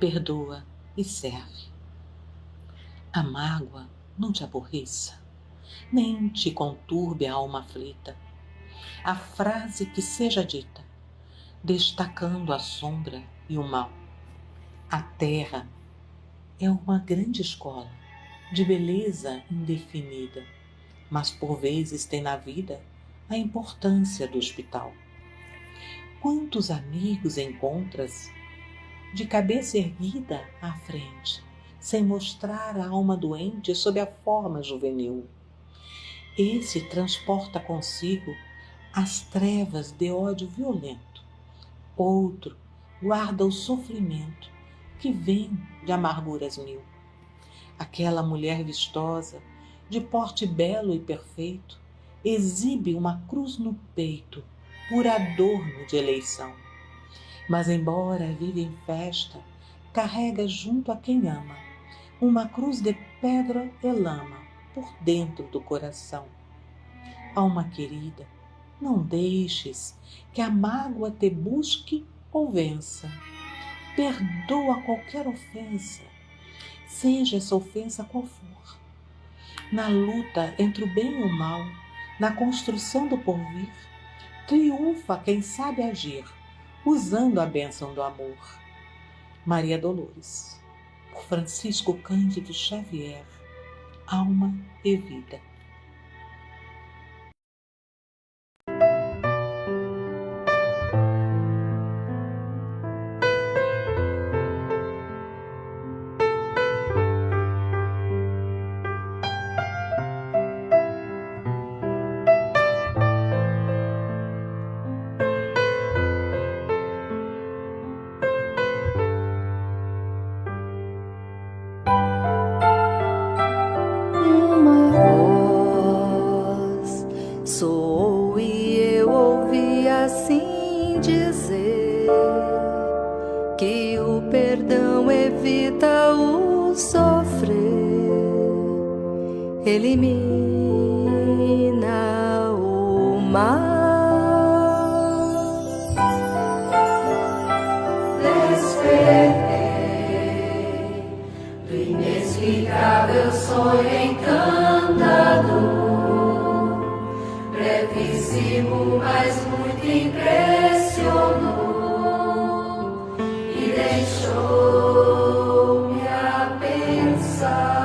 perdoa e serve. A mágoa não te aborreça, nem te conturbe a alma aflita. A frase que seja dita, destacando a sombra e o mal. A terra é uma grande escola de beleza indefinida, mas por vezes tem na vida a importância do hospital. Quantos amigos encontras de cabeça erguida à frente, sem mostrar a alma doente sob a forma juvenil? Esse transporta consigo as trevas de ódio violento. Outro guarda o sofrimento que vem de amarguras mil. Aquela mulher vistosa, de porte belo e perfeito, exibe uma cruz no peito por adorno de eleição. Mas embora viva em festa, carrega junto a quem ama uma cruz de pedra e lama por dentro do coração. Alma querida, não deixes que a mágoa te busque ou vença. Perdoa qualquer ofensa, seja essa ofensa qual for. Na luta entre o bem e o mal, na construção do porvir, triunfa quem sabe agir, usando a bênção do amor. Maria Dolores, por Francisco Cândido Xavier, Alma e Vida. Soou e eu ouvi assim dizer que o perdão evita o sofrer, elimina o mal. Despertei do inexplicável sonho encantador, brevíssimo, mas muito impressionou e deixou-me a pensar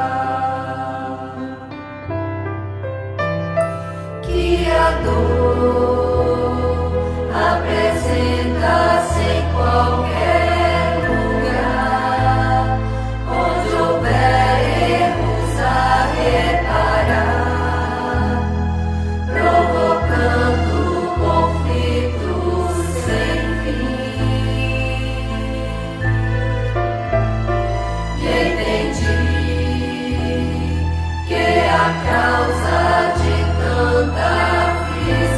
que a dor apresenta-se em qualquer lugar onde houver erros a reparar, provocando conflitos sem fim. E entendi que a causa de tanta aflição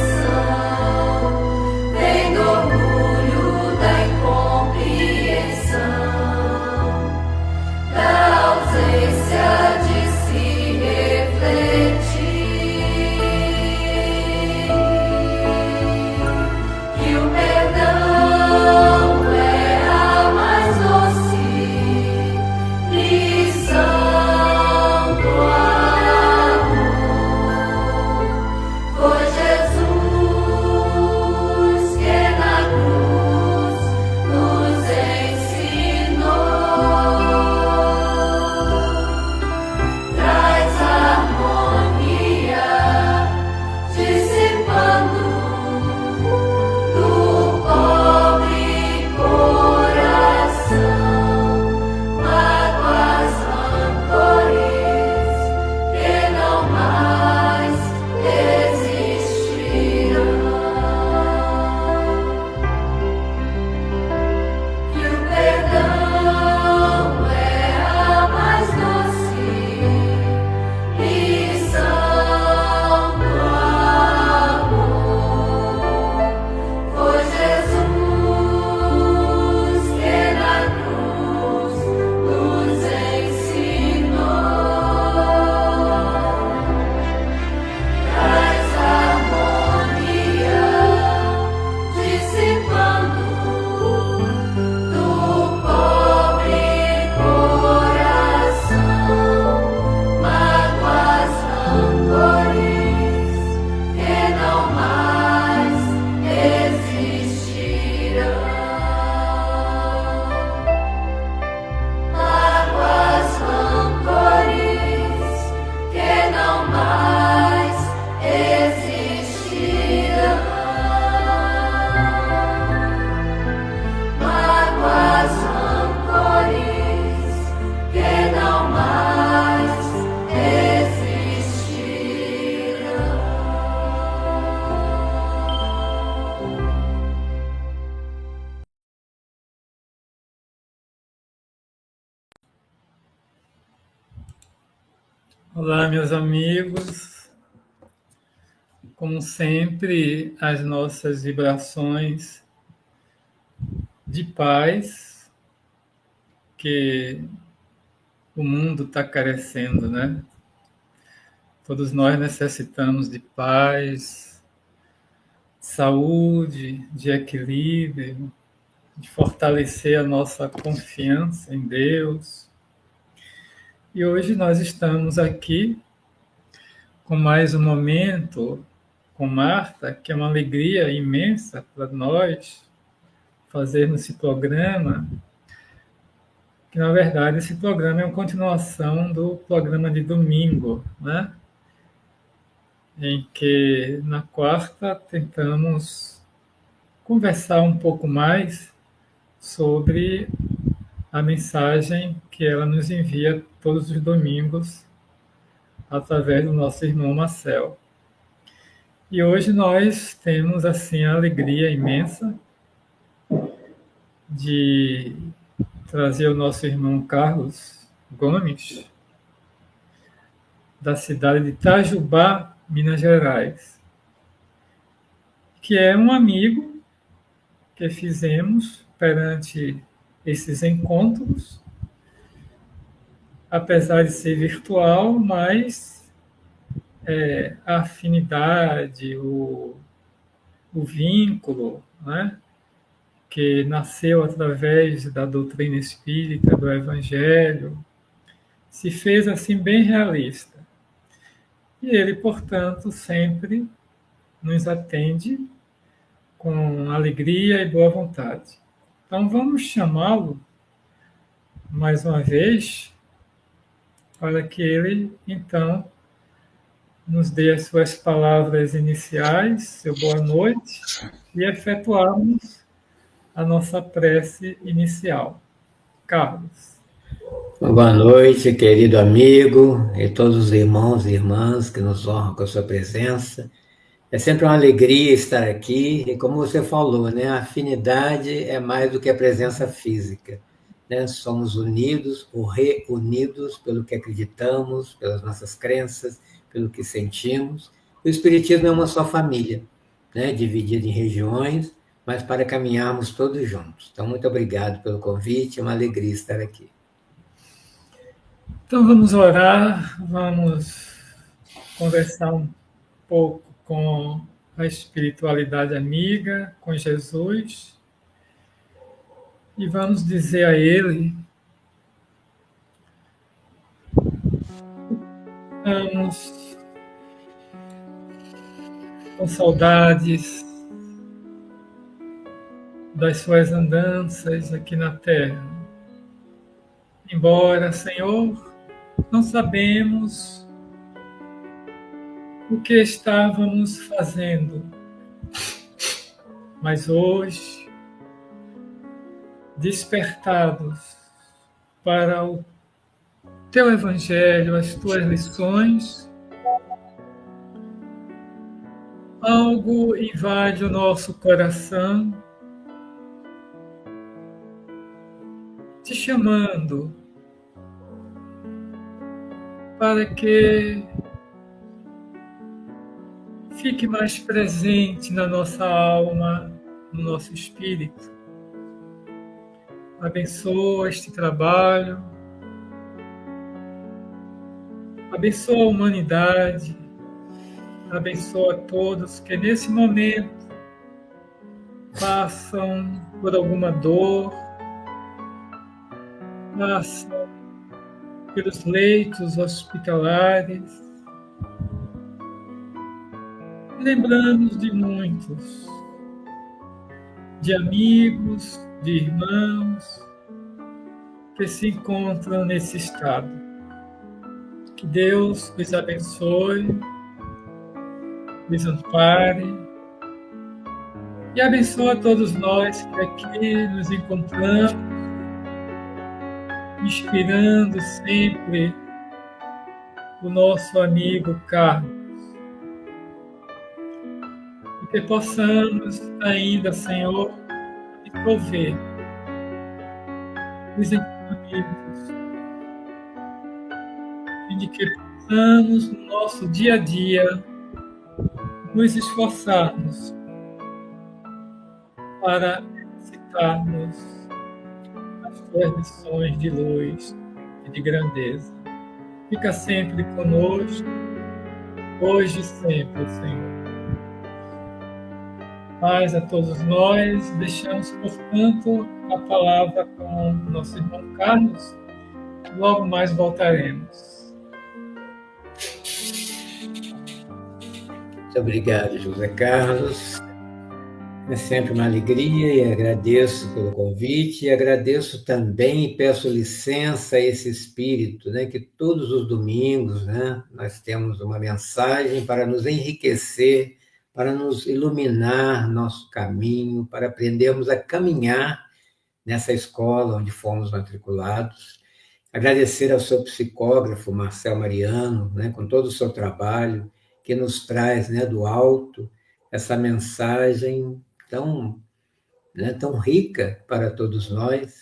Olá, meus amigos. Como sempre, as nossas vibrações de paz que o mundo está carecendo, né? Todos nós necessitamos de paz, de saúde, de equilíbrio, de fortalecer a nossa confiança em Deus. E hoje nós estamos aqui com mais um momento com Marta, que é uma alegria imensa para nós fazermos esse programa, que na verdade esse programa é uma continuação do programa de domingo, né? Em que na quarta tentamos conversar um pouco mais sobre a mensagem que ela nos envia todos os domingos através do nosso irmão Marcel. E hoje nós temos assim a alegria imensa de trazer o nosso irmão Carlos Gomes, da cidade de Itajubá, Minas Gerais, que é um amigo que fizemos perante esses encontros, apesar de ser virtual, mas a afinidade, o vínculo, né, que nasceu através da doutrina espírita, do Evangelho, se fez assim bem realista. E ele, portanto, sempre nos atende com alegria e boa vontade. Então vamos chamá-lo mais uma vez para que ele, então, nos dê as suas palavras iniciais, seu boa noite, e efetuarmos a nossa prece inicial. Carlos. Boa noite, querido amigo e todos os irmãos e irmãs que nos honram com a sua presença. É sempre uma alegria estar aqui e, como você falou, né, a afinidade é mais do que a presença física, né? Somos unidos ou reunidos pelo que acreditamos, pelas nossas crenças, pelo que sentimos. O Espiritismo é uma só família, né, dividida em regiões, mas para caminharmos todos juntos. Então, muito obrigado pelo convite, é uma alegria estar aqui. Então vamos orar, vamos conversar um pouco com a espiritualidade amiga, com Jesus, e vamos dizer a Ele: estamos com saudades das suas andanças aqui na Terra. Embora, Senhor, não sabemos o que estávamos fazendo, mas hoje, despertados para o Teu Evangelho, as Tuas lições, algo invade o nosso coração, te chamando para que fique mais presente na nossa alma, no nosso espírito. Abençoa este trabalho, abençoa a humanidade, abençoa a todos que nesse momento passam por alguma dor, passam pelos leitos hospitalares. Lembramos de muitos, de amigos, de irmãos que se encontram nesse estado. Que Deus os abençoe, os ampare e abençoe a todos nós que aqui nos encontramos, inspirando sempre o nosso amigo Carlos. E que possamos ainda, Senhor, prover os ensinamentos e de que possamos, no nosso dia a dia, nos esforçarmos para citarmos as tuas lições de luz e de grandeza. Fica sempre conosco, hoje e sempre, Senhor. Mas a todos nós, deixamos, portanto, a palavra com o nosso irmão Carlos. Logo mais voltaremos. Muito obrigado, José Carlos. É sempre uma alegria e agradeço pelo convite e agradeço também e peço licença a esse espírito, né, que todos os domingos, né, nós temos uma mensagem para nos enriquecer, para nos iluminar nosso caminho, para aprendermos a caminhar nessa escola onde fomos matriculados. Agradecer ao seu psicógrafo, Marcel Mariano, né, com todo o seu trabalho, que nos traz, né, do alto essa mensagem tão, né, tão rica para todos nós.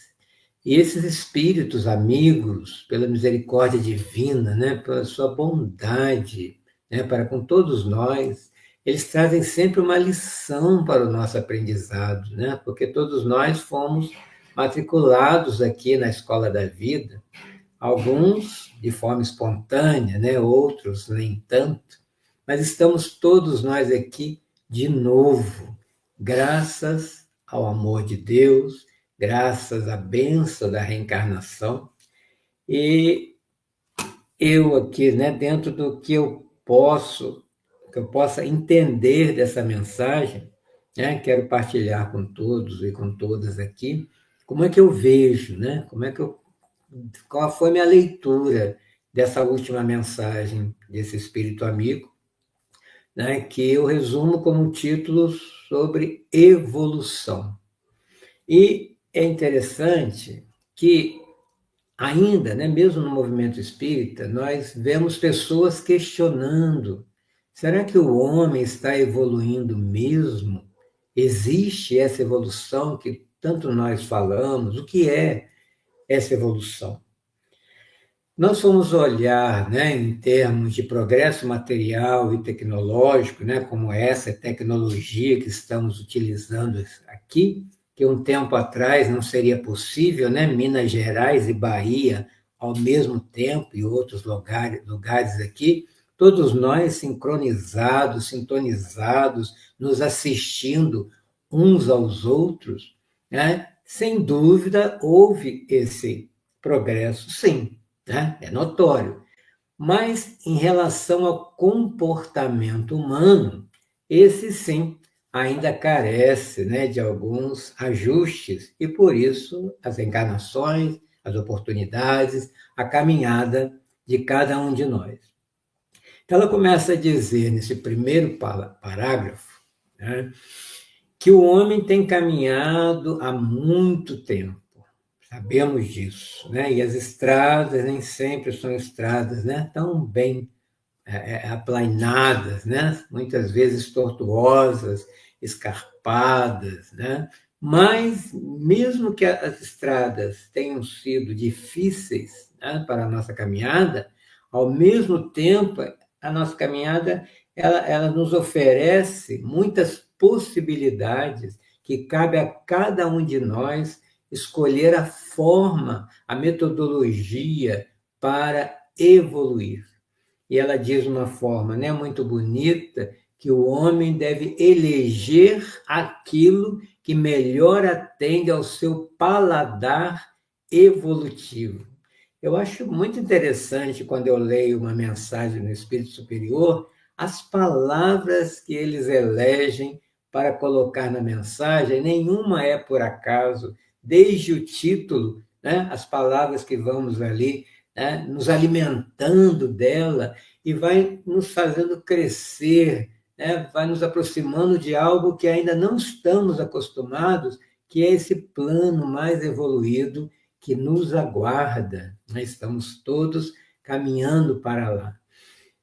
E esses espíritos amigos, pela misericórdia divina, né, pela sua bondade, né, para com todos nós, eles trazem sempre uma lição para o nosso aprendizado, né, porque todos nós fomos matriculados aqui na Escola da Vida, alguns de forma espontânea, né, outros nem tanto, mas estamos todos nós aqui de novo, graças ao amor de Deus, graças à bênção da reencarnação. E eu aqui, né, dentro do que eu possa entender dessa mensagem, né, quero partilhar com todos e com todas aqui, como é que eu vejo, né, qual foi minha leitura dessa última mensagem desse Espírito Amigo, né, que eu resumo como um título sobre evolução. E é interessante que ainda, né, mesmo no movimento espírita, nós vemos pessoas questionando: será que o homem está evoluindo mesmo? Existe essa evolução que tanto nós falamos? O que é essa evolução? Nós vamos olhar, né, em termos de progresso material e tecnológico, né, como essa tecnologia que estamos utilizando aqui, que um tempo atrás não seria possível, né, Minas Gerais e Bahia ao mesmo tempo e outros lugares aqui, todos nós sincronizados, sintonizados, nos assistindo uns aos outros, né? Sem dúvida houve esse progresso, sim. Né? É notório. Mas, em relação ao comportamento humano, esse sim ainda carece, né, de alguns ajustes, e por isso as encarnações, as oportunidades, a caminhada de cada um de nós. Então, ela começa a dizer, nesse primeiro parágrafo, né, que o homem tem caminhado há muito tempo. Sabemos disso, né? E as estradas nem sempre são estradas, né, tão bem aplainadas, né? Muitas vezes tortuosas, escarpadas, né? Mas, mesmo que as estradas tenham sido difíceis, né, para a nossa caminhada, ao mesmo tempo, a nossa caminhada ela nos oferece muitas possibilidades que cabe a cada um de nós escolher a forma, a metodologia para evoluir. E ela diz de uma forma, né, muito bonita, que o homem deve eleger aquilo que melhor atende ao seu paladar evolutivo. Eu acho muito interessante, quando eu leio uma mensagem no Espírito Superior, as palavras que eles elegem para colocar na mensagem, nenhuma é por acaso. Desde o título, né, as palavras que vamos ali, né, nos alimentando dela e vai nos fazendo crescer, né, vai nos aproximando de algo que ainda não estamos acostumados, que é esse plano mais evoluído que nos aguarda. Nós estamos todos caminhando para lá.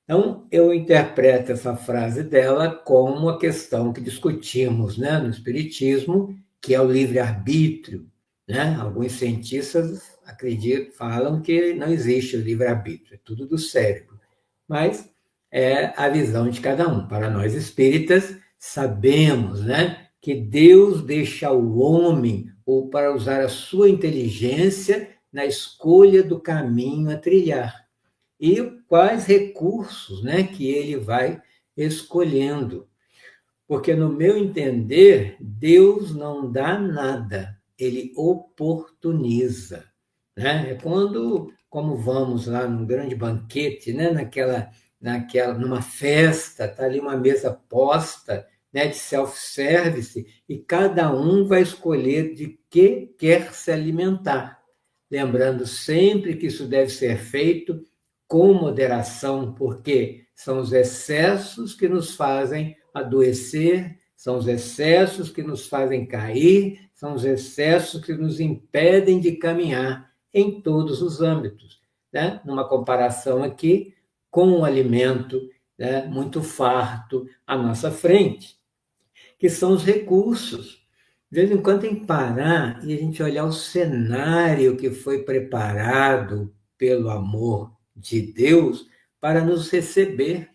Então, eu interpreto essa frase dela como a questão que discutimos, né, no Espiritismo, que é o livre-arbítrio. Né? Alguns cientistas falam que não existe o livre-arbítrio, é tudo do cérebro. mas é a visão de cada um. Para nós espíritas, sabemos, né, que Deus deixa o homem, ou para usar a sua inteligência, na escolha do caminho a trilhar. E quais recursos, né, que ele vai escolhendo. Porque, no meu entender, Deus não dá nada, ele oportuniza. Né? É quando, como vamos lá num grande banquete, né? Numa festa, está ali uma mesa posta, né? De self-service, e cada um vai escolher de que quer se alimentar. Lembrando sempre que isso deve ser feito com moderação, porque são os excessos que nos fazem adoecer, são os excessos que nos fazem cair, são os excessos que nos impedem de caminhar em todos os âmbitos. Né? Numa comparação aqui com um alimento, né, muito farto à nossa frente, que são os recursos. De vez em quando tem que parar e a gente olhar o cenário que foi preparado pelo amor de Deus para nos receber.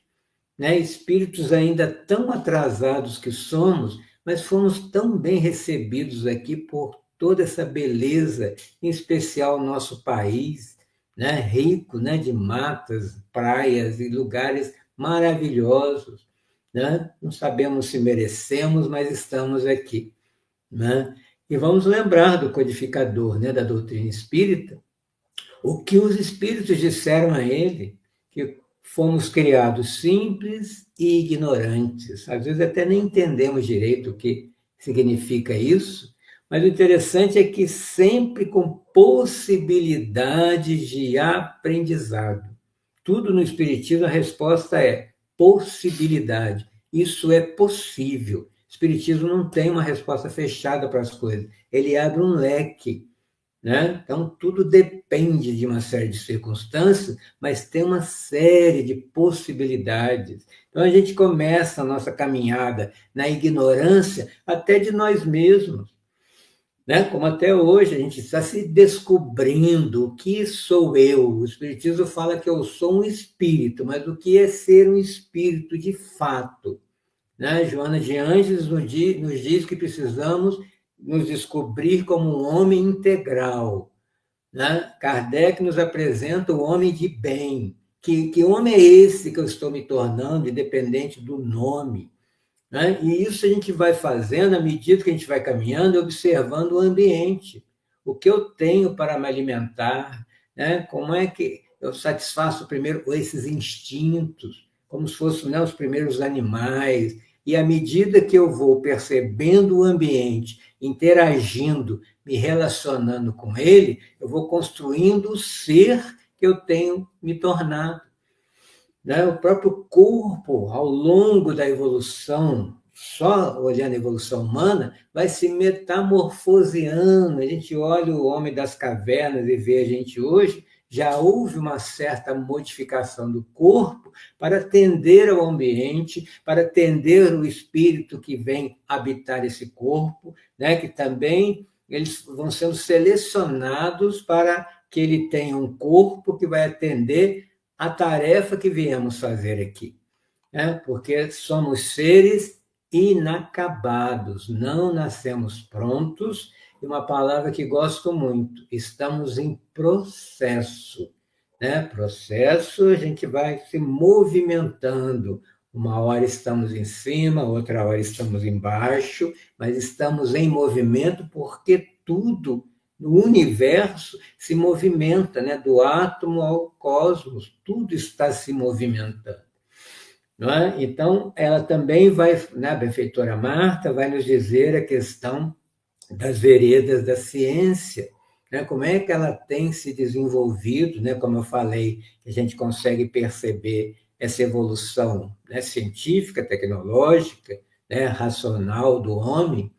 Né? Espíritos ainda tão atrasados que somos, mas fomos tão bem recebidos aqui por toda essa beleza, em especial o nosso país, né? Rico, né? De matas, praias e lugares maravilhosos. Né? Não sabemos se merecemos, mas estamos aqui. Né? E vamos lembrar do codificador, né? Da doutrina espírita, o que os espíritos disseram a ele, que fomos criados simples e ignorantes. Às vezes até nem entendemos direito o que significa isso, mas o interessante é que sempre com possibilidades de aprendizado. Tudo no Espiritismo a resposta é possibilidade. Isso é possível. O Espiritismo não tem uma resposta fechada para as coisas. Ele abre um leque. Né? Então, tudo depende de uma série de circunstâncias, mas tem uma série de possibilidades. Então, a gente começa a nossa caminhada na ignorância até de nós mesmos. Né? Como até hoje a gente está se descobrindo o que sou eu. O Espiritismo fala que eu sou um espírito, mas o que é ser um espírito de fato? Né? Joana de Ângeles nos diz que precisamos nos descobrir como um homem integral. Né? Kardec nos apresenta o homem de bem. Que homem é esse que eu estou me tornando, independente do nome? Né? E isso a gente vai fazendo à medida que a gente vai caminhando, observando o ambiente. O que eu tenho para me alimentar? Né? Como é que eu satisfaço primeiro esses instintos, como se fossem, né, os primeiros animais. E à medida que eu vou percebendo o ambiente, interagindo, me relacionando com ele, eu vou construindo o ser que eu tenho me tornado. Né? O próprio corpo, ao longo da evolução, só olhando a evolução humana, vai se metamorfoseando. A gente olha o homem das cavernas e vê a gente hoje, já houve uma certa modificação do corpo para atender ao ambiente, para atender o espírito que vem habitar esse corpo, né? Que também eles vão sendo selecionados para que ele tenha um corpo que vai atender a tarefa que viemos fazer aqui. Né? Porque somos seres inacabados, não nascemos prontos. E uma palavra que gosto muito, estamos em processo. Né? Processo, a gente vai se movimentando. Uma hora estamos em cima, outra hora estamos embaixo, mas estamos em movimento porque tudo no universo se movimenta, né? Do átomo ao cosmos, tudo está se movimentando. Não é? Então, ela também vai, né, a benfeitora Marta vai nos dizer a questão das veredas da ciência, né? Como é que ela tem se desenvolvido, né? Como eu falei, a gente consegue perceber essa evolução, né, científica, tecnológica, né, racional do homem.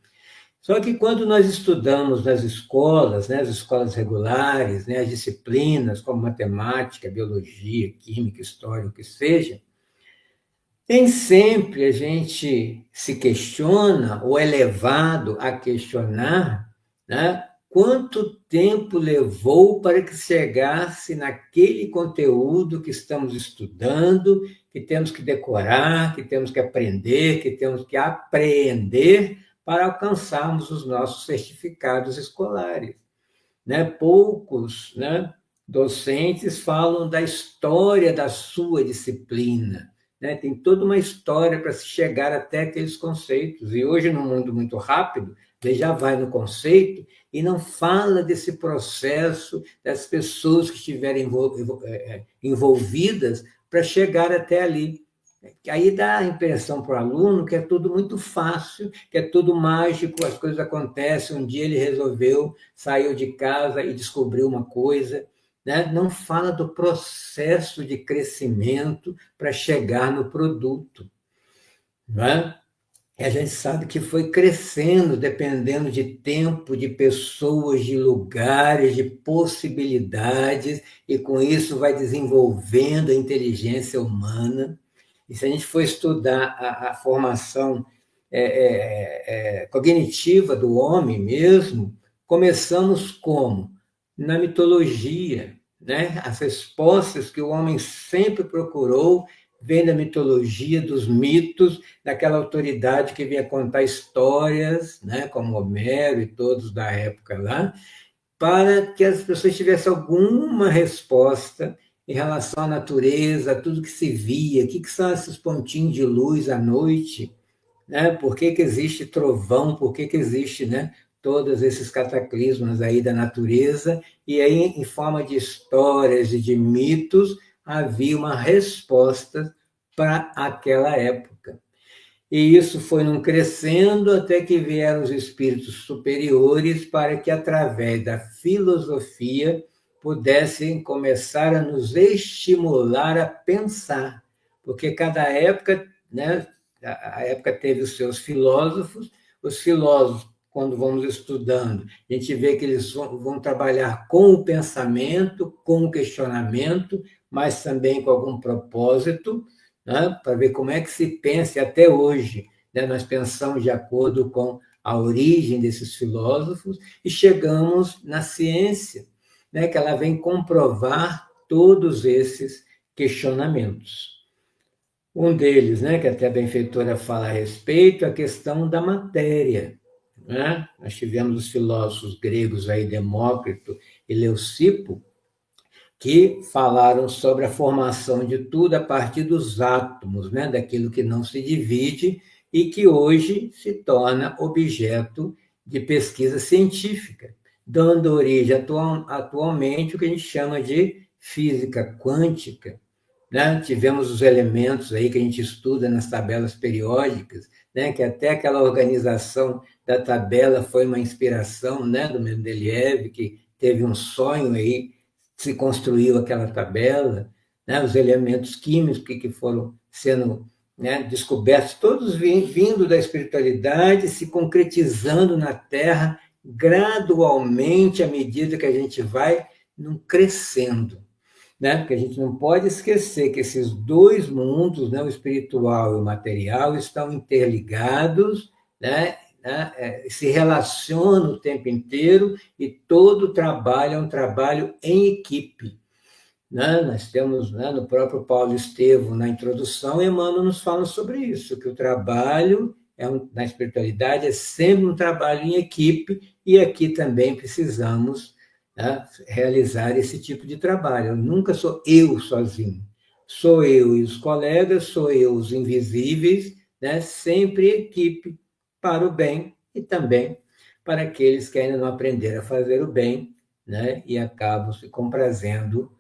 Só que quando nós estudamos nas escolas, né, as escolas regulares, né, as disciplinas como matemática, biologia, química, história, o que seja, nem sempre a gente se questiona ou é levado a questionar, né, quanto tempo levou para que chegasse naquele conteúdo que estamos estudando, que temos que decorar, que temos que aprender, que temos que apreender para alcançarmos os nossos certificados escolares. Né? Poucos, né, docentes falam da história da sua disciplina. Né? Tem toda uma história para se chegar até aqueles conceitos. E hoje, num mundo muito rápido, ele já vai no conceito e não fala desse processo das pessoas que estiverem envolvidas para chegar até ali. Aí dá a impressão para o aluno que é tudo muito fácil, que é tudo mágico, as coisas acontecem. Um dia ele resolveu, saiu de casa e descobriu uma coisa. Né? Não fala do processo de crescimento para chegar no produto. Não é? E a gente sabe que foi crescendo, dependendo de tempo, de pessoas, de lugares, de possibilidades, e com isso vai desenvolvendo a inteligência humana. E se a gente for estudar a formação cognitiva do homem mesmo, começamos como? Na mitologia. Né? As respostas que o homem sempre procurou vêm da mitologia, dos mitos, daquela autoridade que vinha contar histórias, né? Como Homero e todos da época lá, para que as pessoas tivessem alguma resposta em relação à natureza, a tudo que se via, o que são esses pontinhos de luz à noite, né? Por que existe trovão, por que existe, né, todos esses cataclismos aí da natureza, e aí, em forma de histórias e de mitos, havia uma resposta para aquela época. E isso foi num crescendo até que vieram os espíritos superiores para que, através da filosofia, pudessem começar a nos estimular a pensar, porque cada época, né, a época teve os seus filósofos, os filósofos, quando vamos estudando, a gente vê que eles vão trabalhar com o pensamento, com o questionamento, mas também com algum propósito, né, para ver como é que se pensa. E até hoje, né, nós pensamos de acordo com a origem desses filósofos e chegamos na ciência, né, que ela vem comprovar todos esses questionamentos. Um deles, né, que até a benfeitora fala a respeito, a questão da matéria. Né? Nós tivemos os filósofos gregos aí, Demócrito e Leucipo, que falaram sobre a formação de tudo a partir dos átomos, né? Daquilo que não se divide e que hoje se torna objeto de pesquisa científica, dando origem atualmente o que a gente chama de física quântica. Né? Tivemos os elementos aí que a gente estuda nas tabelas periódicas, né? Que até aquela organização da tabela foi uma inspiração, né, do Mendeleev, que teve um sonho aí, se construiu aquela tabela, né? Os elementos químicos que foram sendo, né, descobertos, todos vindo da espiritualidade, se concretizando na Terra gradualmente à medida que a gente vai crescendo. Né? Porque a gente não pode esquecer que esses dois mundos, né, o espiritual e o material, estão interligados, né? Se relacionam o tempo inteiro e todo trabalho é um trabalho em equipe. Né? Nós temos, né, no próprio Paulo Estevam, na introdução, Emmanuel nos fala sobre isso, que o trabalho na espiritualidade é sempre um trabalho em equipe, e aqui também precisamos, né, realizar esse tipo de trabalho. Eu nunca sou eu sozinho, sou eu e os colegas, sou eu os invisíveis, né, sempre equipe para o bem e também para aqueles que ainda não aprenderam a fazer o bem, né, e acabam se comprazendo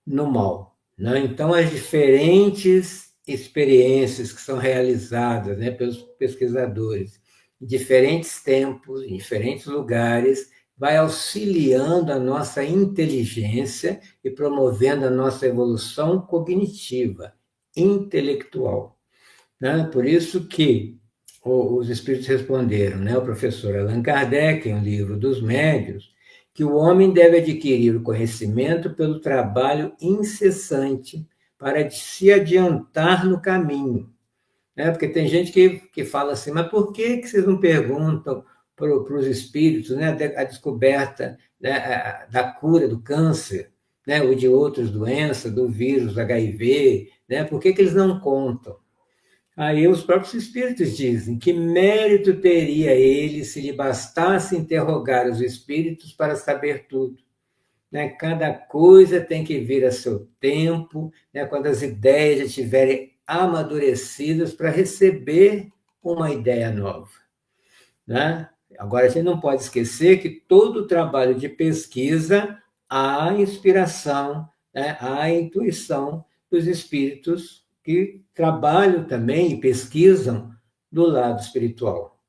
no mal. Né? Então, as diferentes experiências que são realizadas, né, pelos pesquisadores, em diferentes tempos, em diferentes lugares, vai auxiliando a nossa inteligência e promovendo a nossa evolução cognitiva, intelectual. Né? Por isso que os espíritos responderam, né? O professor Allan Kardec, em um livro dos Médiuns, que o homem deve adquirir o conhecimento pelo trabalho incessante para se adiantar no caminho. Né? Porque tem gente que fala assim, mas por que vocês não perguntam para os espíritos, né, a descoberta, né, da cura do câncer, né, ou de outras doenças, do vírus HIV, né, por que eles não contam? Aí os próprios espíritos dizem que mérito teria ele se lhe bastasse interrogar os espíritos para saber tudo. Né? Cada coisa tem que vir a seu tempo, né? Quando as ideias já estiverem amadurecidas para receber uma ideia nova. Né? Agora, a gente não pode esquecer que todo o trabalho de pesquisa há inspiração, né? Há intuição dos espíritos que trabalham também e pesquisam do lado espiritual.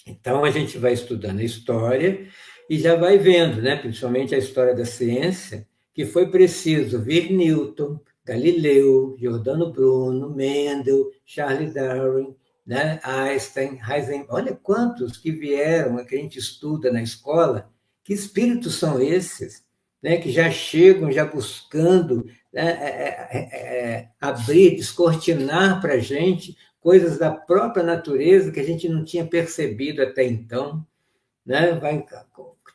Então, a gente vai estudando a história e já vai vendo, né, principalmente a história da ciência, que foi preciso vir Newton, Galileu, Giordano Bruno, Mendel, Charles Darwin, né, Einstein, Heisenberg. Olha quantos que vieram, que a gente estuda na escola. Que espíritos são esses? Né, que já chegam, já buscando, né, abrir, descortinar para a gente coisas da própria natureza que a gente não tinha percebido até então. Né? Vai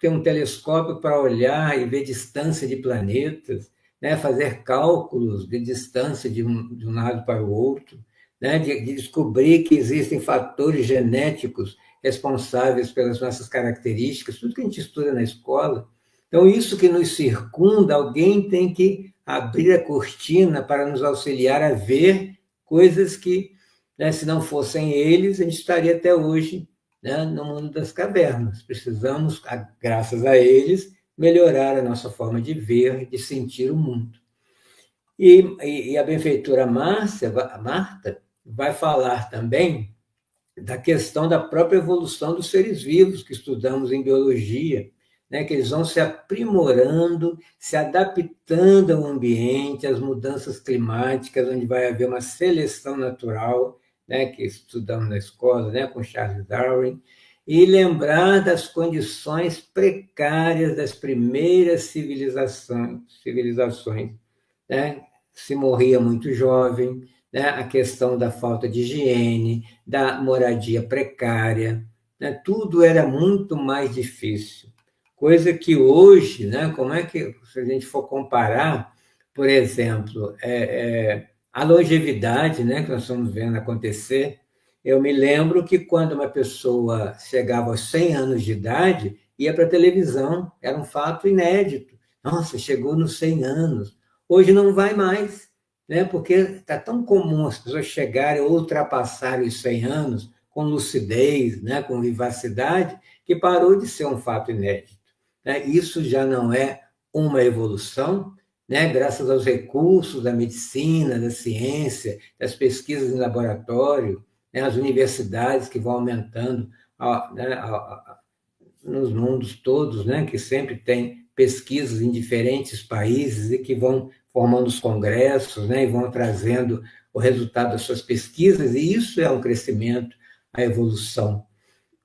ter um telescópio para olhar e ver distância de planetas, né? Fazer cálculos de distância de um lado para o outro, né? De descobrir que existem fatores genéticos responsáveis pelas nossas características, tudo que a gente estuda na escola. Então, isso que nos circunda, alguém tem que abrir a cortina para nos auxiliar a ver coisas que, né, se não fossem eles, a gente estaria até hoje, né, no mundo das cavernas. Precisamos, graças a eles, melhorar a nossa forma de ver, de sentir o mundo. E a benfeitora Marta vai falar também da questão da própria evolução dos seres vivos que estudamos em biologia, né, que eles vão se aprimorando, se adaptando ao ambiente, às mudanças climáticas, onde vai haver uma seleção natural, né, que estudamos na escola, né, com Charles Darwin, e lembrar das condições precárias das primeiras civilizações, né? Se morria muito jovem, né? A questão da falta de higiene, da moradia precária, né? Tudo era muito mais difícil. Coisa que hoje, né? Como é que, se a gente for comparar, por exemplo, a longevidade, né, que nós estamos vendo acontecer, eu me lembro que quando uma pessoa chegava aos 100 anos de idade, ia para a televisão, era um fato inédito. Nossa, chegou nos 100 anos. Hoje não vai mais, né, porque está tão comum as pessoas chegarem ou ultrapassarem os 100 anos com lucidez, né, com vivacidade, que parou de ser um fato inédito. Né? Isso já não é uma evolução, né, graças aos recursos da medicina, da ciência, das pesquisas em laboratório, né, as universidades que vão aumentando, né, nos mundos todos, né, que sempre tem pesquisas em diferentes países e que vão formando os congressos, né, e vão trazendo o resultado das suas pesquisas, e isso é um crescimento, a evolução.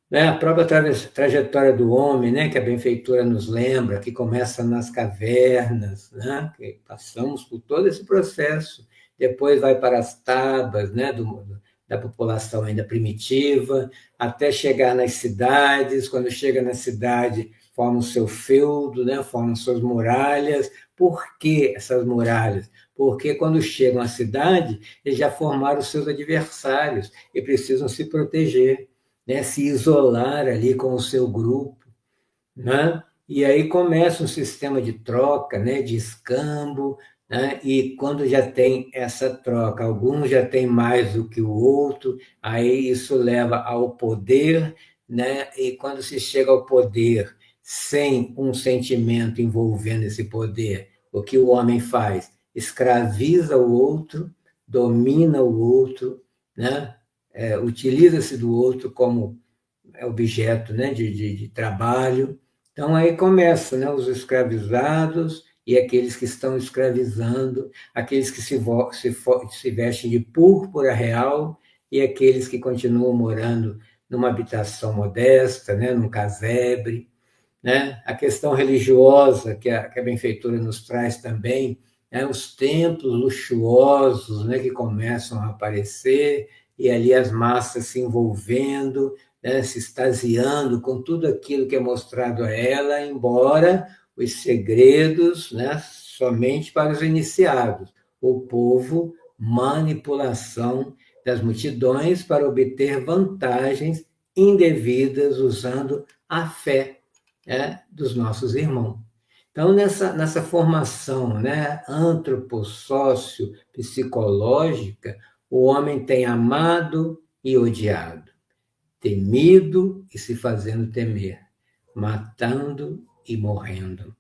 Né, a própria trajetória do homem, né, que a benfeitora nos lembra, que começa nas cavernas, né, que passamos por todo esse processo, depois vai para as tabas, né, da população ainda primitiva, até chegar nas cidades. Quando chega na cidade, forma o seu feudo, né, forma suas muralhas. Por que essas muralhas? Porque quando chegam à cidade, eles já formaram os seus adversários e precisam se proteger, né, se isolar ali com o seu grupo, né? E aí começa um sistema de troca, né, de escambo, né? E quando já tem essa troca, alguns já têm mais do que o outro, aí isso leva ao poder, né? E quando se chega ao poder sem um sentimento envolvendo esse poder, o que o homem faz? Escraviza o outro, domina o outro, né? Utiliza-se do outro como objeto, né, de trabalho. Então, aí começa, né, os escravizados e aqueles que estão escravizando, aqueles que se vestem de púrpura real e aqueles que continuam morando numa habitação modesta, né, num casebre. Né? A questão religiosa que a benfeitora nos traz também, né, os templos luxuosos, né, que começam a aparecer, e ali as massas se envolvendo, né, se extasiando com tudo aquilo que é mostrado a ela, embora os segredos, né, somente para os iniciados. O povo, manipulação das multidões para obter vantagens indevidas usando a fé, né, dos nossos irmãos. Então, nessa formação, né, antropossócio-psicológica, o homem tem amado e odiado, temido e se fazendo temer, matando e morrendo.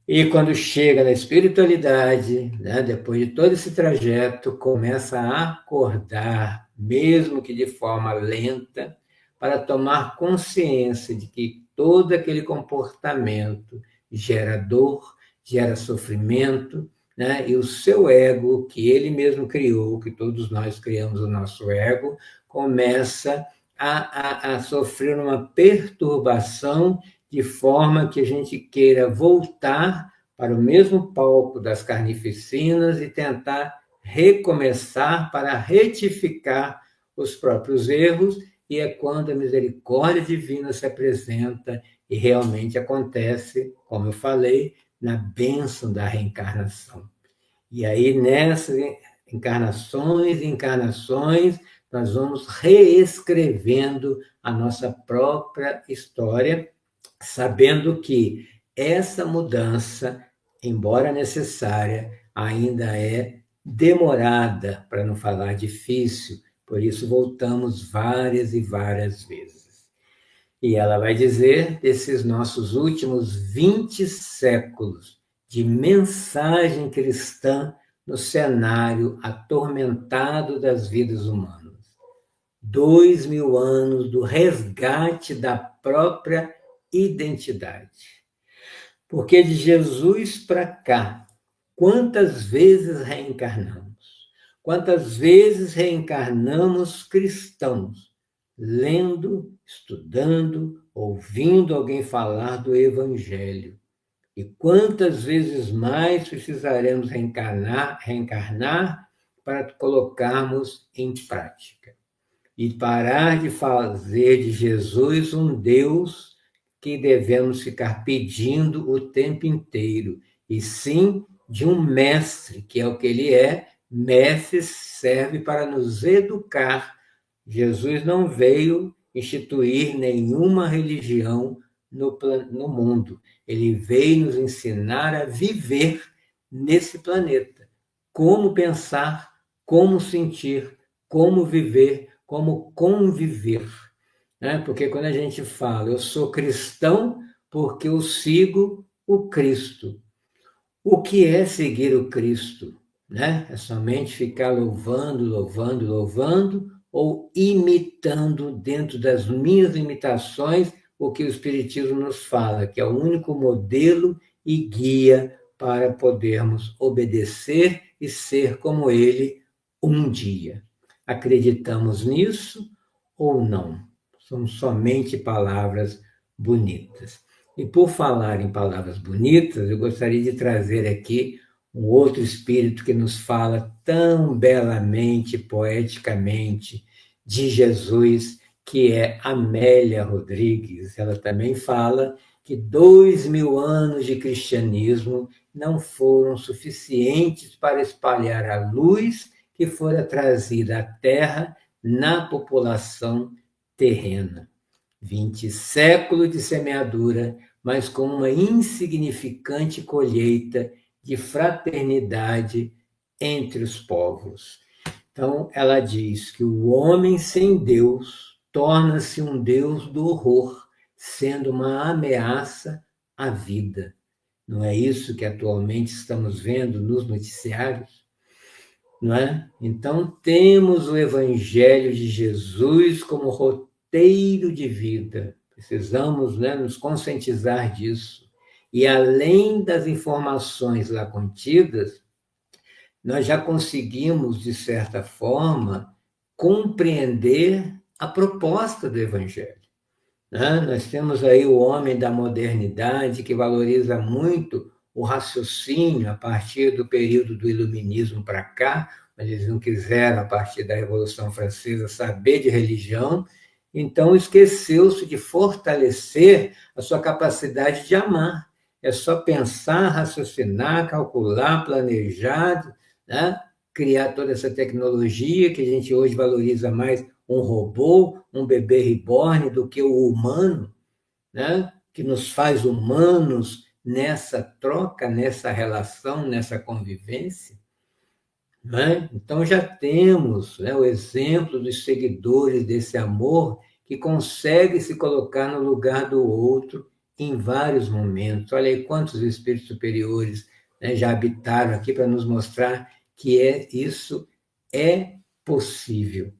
E quando chega na espiritualidade, né, depois de todo esse trajeto, começa a acordar, mesmo que de forma lenta, para tomar consciência de que todo aquele comportamento gera dor, gera sofrimento, né? E o seu ego, que ele mesmo criou, que todos nós criamos o nosso ego, começa a sofrer uma perturbação de forma que a gente queira voltar para o mesmo palco das carnificinas e tentar recomeçar para retificar os próprios erros, e é quando a misericórdia divina se apresenta e realmente acontece, como eu falei, na bênção da reencarnação. E aí, nessas encarnações e encarnações, nós vamos reescrevendo a nossa própria história, sabendo que essa mudança, embora necessária, ainda é demorada, para não falar difícil, por isso voltamos várias e várias vezes. E ela vai dizer desses nossos últimos 20 séculos de mensagem cristã no cenário atormentado das vidas humanas. 2000 anos do resgate da própria identidade. Porque de Jesus para cá, quantas vezes reencarnamos? Quantas vezes reencarnamos cristãos, lendo, estudando, ouvindo alguém falar do Evangelho? E quantas vezes mais precisaremos reencarnar para colocarmos em prática? E parar de fazer de Jesus um Deus que devemos ficar pedindo o tempo inteiro, e sim de um mestre, que é o que ele é. Mestre serve para nos educar. Jesus não veio instituir nenhuma religião no mundo. Ele veio nos ensinar a viver nesse planeta. Como pensar, como sentir, como viver, como conviver. Né? Porque quando a gente fala, eu sou cristão porque eu sigo o Cristo. O que é seguir o Cristo? Né? É somente ficar louvando, louvando, louvando, ou imitando dentro das minhas limitações o que o Espiritismo nos fala, que é o único modelo e guia para podermos obedecer e ser como ele um dia. Acreditamos nisso ou não? São somente palavras bonitas. E por falar em palavras bonitas, eu gostaria de trazer aqui um outro espírito que nos fala tão belamente, poeticamente, de Jesus, que é Amélia Rodrigues. Ela também fala que 2000 anos de cristianismo não foram suficientes para espalhar a luz que fora trazida à Terra na população terrena. 20 séculos de semeadura, mas com uma insignificante colheita de fraternidade entre os povos. Então, ela diz que o homem sem Deus torna-se um Deus do horror, sendo uma ameaça à vida. Não é isso que atualmente estamos vendo nos noticiários? Não é? Então, temos o Evangelho de Jesus como roteiro de vida. Precisamos, né, nos conscientizar disso. E além das informações lá contidas, nós já conseguimos, de certa forma, compreender a proposta do Evangelho. Né? Nós temos aí o homem da modernidade, que valoriza muito o raciocínio a partir do período do Iluminismo para cá, mas eles não quiseram, a partir da Revolução Francesa, saber de religião, então esqueceu-se de fortalecer a sua capacidade de amar. É só pensar, raciocinar, calcular, planejar, né? Criar toda essa tecnologia que a gente hoje valoriza mais um robô, um bebê reborn, do que o humano, né? Que nos faz humanos nessa troca, nessa relação, nessa convivência. Né? Então já temos, né, o exemplo dos seguidores desse amor que consegue se colocar no lugar do outro em vários momentos. Olha aí quantos espíritos superiores, né, já habitaram aqui para nos mostrar que isso é possível.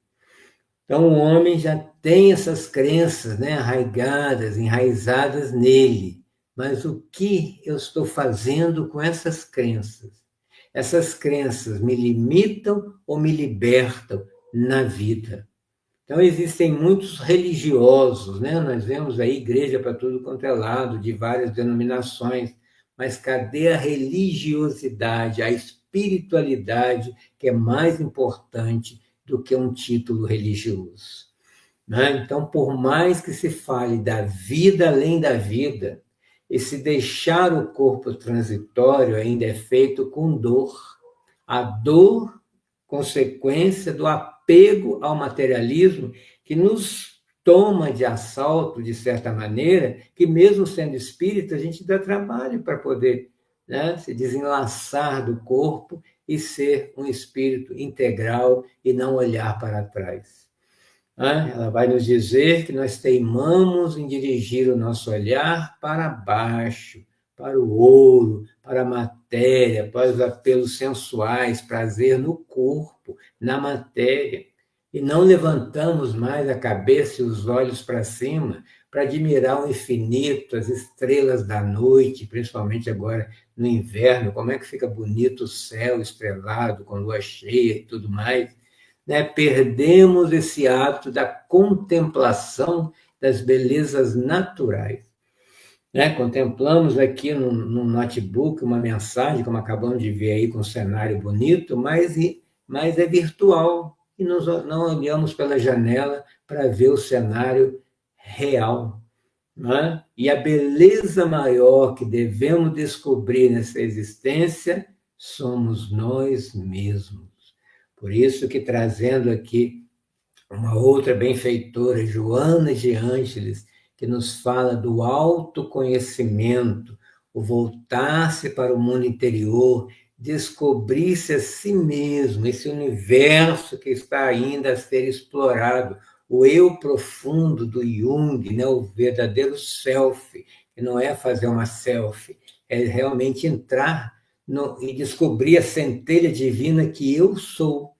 Então o homem já tem essas crenças, né, arraigadas, enraizadas nele. Mas o que eu estou fazendo com essas crenças? Essas crenças me limitam ou me libertam na vida? Então, existem muitos religiosos, né? Nós vemos aí igreja para tudo quanto é lado, de várias denominações, mas cadê a religiosidade, a espiritualidade, que é mais importante do que um título religioso? Né? Então, por mais que se fale da vida além da vida, e se deixar o corpo transitório ainda é feito com dor. A dor, consequência do apego ao materialismo, que nos toma de assalto, de certa maneira, que mesmo sendo espírita, a gente dá trabalho para poder, né, se desenlaçar do corpo e ser um espírito integral e não olhar para trás. Ela vai nos dizer que nós teimamos em dirigir o nosso olhar para baixo, para o ouro, para a matéria, para os apelos sensuais, prazer no corpo, na matéria. E não levantamos mais a cabeça e os olhos para cima para admirar o infinito, as estrelas da noite, principalmente agora no inverno, como é que fica bonito o céu estrelado, com lua cheia e tudo mais. Né? Perdemos esse hábito da contemplação das belezas naturais. Né? Contemplamos aqui no notebook uma mensagem, como acabamos de ver aí, com um cenário bonito, mas é virtual, e nós não olhamos pela janela para ver o cenário real. Né? E a beleza maior que devemos descobrir nessa existência somos nós mesmos. Por isso que, trazendo aqui uma outra benfeitora, Joana de Ângeles, que nos fala do autoconhecimento, o voltar-se para o mundo interior, descobrir-se a si mesmo, esse universo que está ainda a ser explorado, o eu profundo do Jung, né? O verdadeiro self, que não é fazer uma selfie, é realmente entrar e descobrir a centelha divina que eu sou,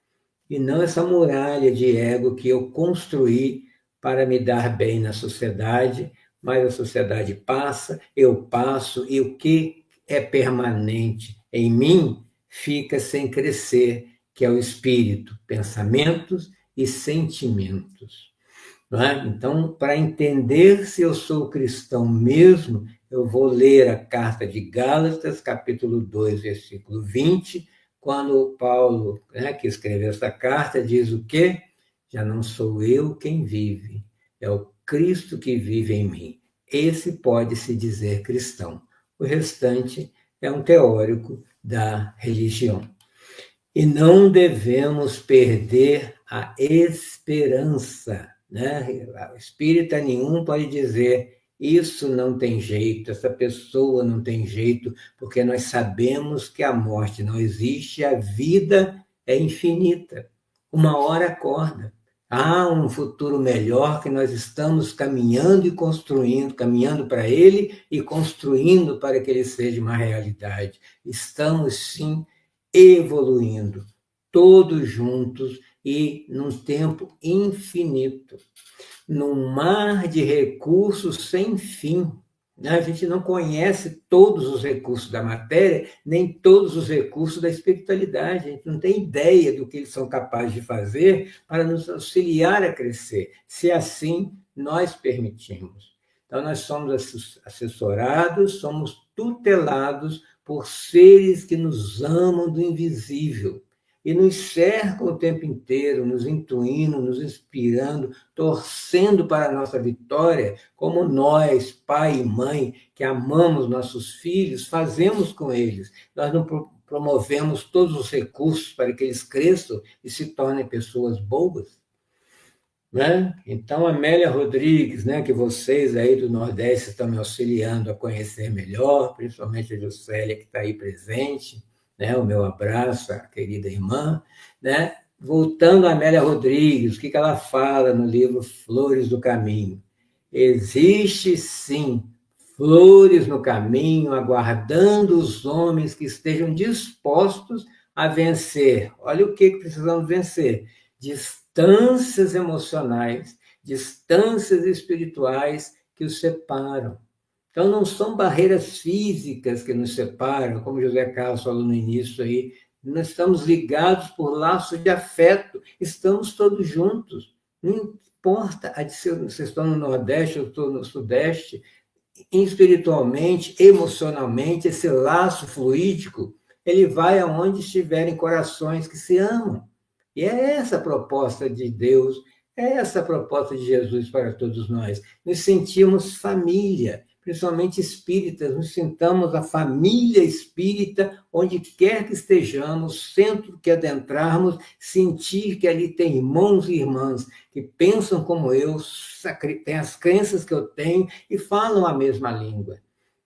e não essa muralha de ego que eu construí para me dar bem na sociedade, mas a sociedade passa, eu passo, e o que é permanente em mim fica sem crescer, que é o espírito, pensamentos e sentimentos. Não é? Então, para entender se eu sou cristão mesmo, eu vou ler a carta de Gálatas, capítulo 2, versículo 20, quando Paulo, né, que escreveu essa carta, diz o quê? Já não sou eu quem vive, é o Cristo que vive em mim. Esse pode se dizer cristão. O restante é um teórico da religião. E não devemos perder a esperança. Né? Espírita nenhum pode dizer isso não tem jeito, essa pessoa não tem jeito, porque nós sabemos que a morte não existe, a vida é infinita. Uma hora acorda. Há um futuro melhor que nós estamos caminhando e construindo, caminhando para ele e construindo para que ele seja uma realidade. Estamos, sim, evoluindo, todos juntos e num tempo infinito, num mar de recursos sem fim. A gente não conhece todos os recursos da matéria, nem todos os recursos da espiritualidade. A gente não tem ideia do que eles são capazes de fazer para nos auxiliar a crescer, se assim nós permitimos. Então, nós somos assessorados, somos tutelados por seres que nos amam do invisível. e nos cercam o tempo inteiro, nos intuindo, nos inspirando, torcendo para a nossa vitória, como nós, pai e mãe, que amamos nossos filhos, fazemos com eles. Nós não promovemos todos os recursos para que eles cresçam e se tornem pessoas boas? Né? Então, Amélia Rodrigues, né, que vocês aí do Nordeste estão me auxiliando a conhecer melhor, principalmente a Juscelia, que está aí presente, né, o meu abraço, a querida irmã. Né? Voltando a Amélia Rodrigues, o que ela fala no livro Flores do Caminho? Existe, sim, flores no caminho, aguardando os homens que estejam dispostos a vencer. Olha o que precisamos vencer. Distâncias emocionais, distâncias espirituais que os separam. Então, não são barreiras físicas que nos separam, como José Carlos falou no início aí, nós estamos ligados por laços de afeto, estamos todos juntos. Não importa se vocês estão no Nordeste, eu estou no Sudeste, espiritualmente, emocionalmente, esse laço fluídico, ele vai aonde estiverem corações que se amam. E é essa a proposta de Deus, é essa a proposta de Jesus para todos nós. Nos sentimos família, principalmente espíritas, nos sintamos a família espírita, onde quer que estejamos, centro que adentrarmos, sentir que ali tem irmãos e irmãs que pensam como eu, têm as crenças que eu tenho e falam a mesma língua.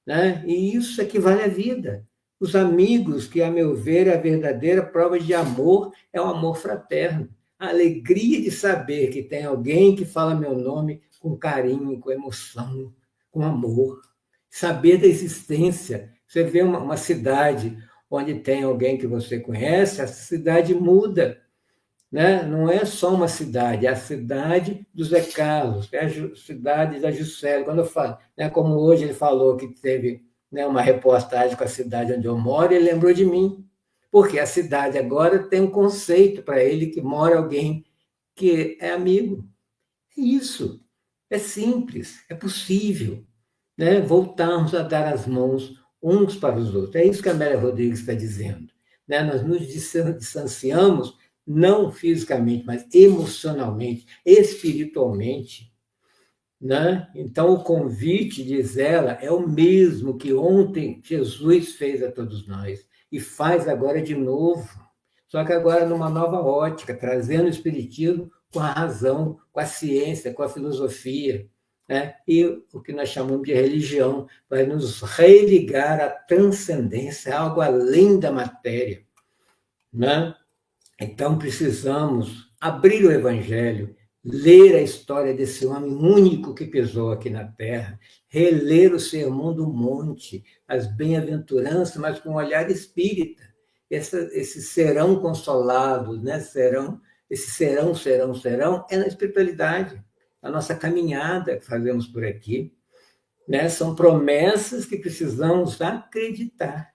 Né? E isso equivale à vida. Os amigos, que, a meu ver, é a verdadeira prova de amor, é o amor fraterno. A alegria de saber que tem alguém que fala meu nome com carinho, com emoção, com amor. Saber da existência. Você vê uma cidade onde tem alguém que você conhece, essa cidade muda. Né? Não é só uma cidade, é a cidade do Zé Carlos, é a cidade da Juscelia. Quando eu falo, né, como hoje ele falou que teve, né, uma reportagem com a cidade onde eu moro, ele lembrou de mim, porque a cidade agora tem um conceito para ele que mora alguém que é amigo. É isso, é simples, é possível, né? Voltarmos a dar as mãos uns para os outros. É isso que a Amélia Rodrigues está dizendo. Né? Nós nos distanciamos, não fisicamente, mas emocionalmente, espiritualmente. Né? Então, o convite, diz ela, é o mesmo que ontem Jesus fez a todos nós e faz agora de novo, só que agora numa nova ótica, trazendo o espiritismo com a razão, com a ciência, com a filosofia, né? E o que nós chamamos de religião, vai nos religar à transcendência, algo além da matéria. Né? Então, precisamos abrir o Evangelho, ler a história desse homem único que pisou aqui na Terra, reler o Sermão do Monte, as bem-aventuranças, mas com um olhar espírita. Esse serão consolados, né? Esse serão, é na espiritualidade, a nossa caminhada que fazemos por aqui. Né? São promessas que precisamos acreditar.